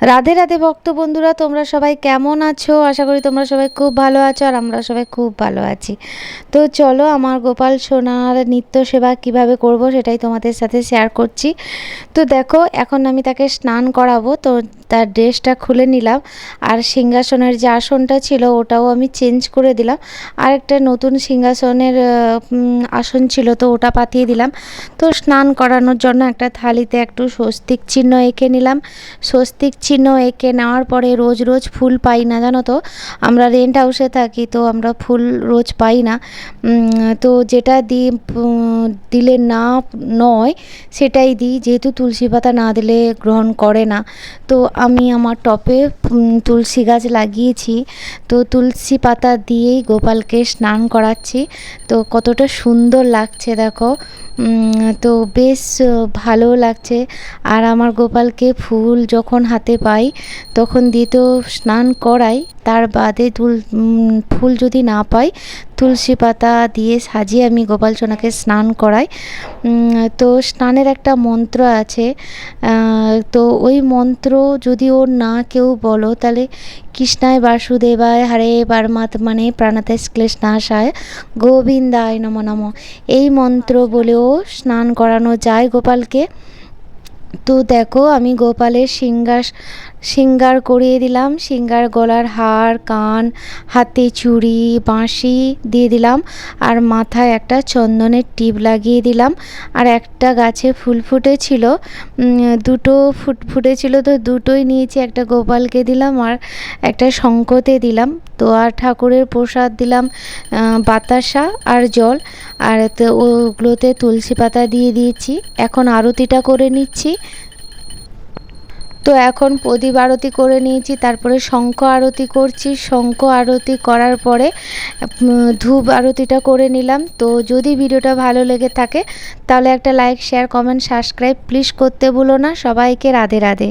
রাধে রাধে ভক্ত বন্ধুরা, তোমরা সবাই কেমন আছো? আশা করি তোমরা সবাই খুব ভালো আছো আর আমরা সবাই খুব ভালো আছি। তো চলো, আমার গোপাল সোনার নিত্য সেবা কিভাবে করব সেটাই তোমাদের সাথে শেয়ার করছি। তো দেখো, এখন আমি তাকে স্নান করাবো, তো তার ড্রেসটা খুলে নিলাম আর সিংহাসনের যে আসনটা ছিল ওটাও আমি চেঞ্জ করে দিলাম। আর একটা নতুন সিংহাসনের আসন ছিল, তো ওটা পাঠিয়ে দিলাম। তো স্নান করানোর জন্য একটা থালিতে একটু স্বস্তিক চিহ্ন এঁকে নিলাম। স্বস্তিক চিহ্ন এঁকে নেওয়ার পরে রোজ রোজ ফুল পাই না, জানো তো, আমরা রেন্ট হাউসে থাকি, তো আমরা ফুল রোজ পাই না। তো যেটা দিই দিলে না নয় সেটাই দিই, যেহেতু তুলসী পাতা না দিলে গ্রহণ করে না। তো আমি আমার টপে তুলসী গাছ লাগিয়েছি, তো তুলসী পাতা দিয়েই গোপালকে স্নান করাচ্ছি। তো কতটা সুন্দর লাগছে দেখো, তো বেশ ভালো লাগছে। আর আমার গোপালকে ফুল যখন হাতে পাই তখন দিয়ে তো স্নান করাই, তার বাদে ফুল যদি না পাই তুলসী পাতা দিয়ে সাজিয়ে আমি গোপাল সোনাকে স্নান করাই। তো স্নানের একটা মন্ত্র আছে, তো ওই মন্ত্র যদি ওর না কেউ বলো তাহলে কৃষ্ণায় বাসুদেবায় হরে পারমাত্মনে প্রাণাতে ক্লেশনাশায় গোবিন্দায় নমো নমঃ, এই মন্ত্র বলেও স্নান করানো যায় গোপালকে। তো দেখো, আমি গোপালের সিঙ্গার করিয়ে দিলাম, সিঙ্গার, গলার হার, কান, হাতে চুড়ি, বাঁশি দিয়ে দিলাম আর মাথায় একটা চন্দনের টিপ লাগিয়ে দিলাম। আর একটা গাছে ফুল ফুটেছিল, দুটো ফুটেছিল, তো দুটোই নিয়েছি, একটা গোপালকে দিলাম আর একটা শঙ্খতে দিলাম। তো আর ঠাকুরের প্রসাদ দিলাম বাতাসা আর জল, আর তো ওগুলোতে তুলসী পাতা দিয়ে দিয়েছি। এখন আরতিটা করে নিচ্ছি। তো এখন প্রদীপ আরতি করে নিয়েছি, তারপরে শঙ্খ আরতি করছি। শঙ্খ আরতি করার পরে ধূপ আরতিটা করে নিলাম। তো যদি ভিডিওটা ভালো লেগে থাকে তাহলে একটা like, share, comment, subscribe please করতে ভুলো না। সবাইকে রাধে রাধে।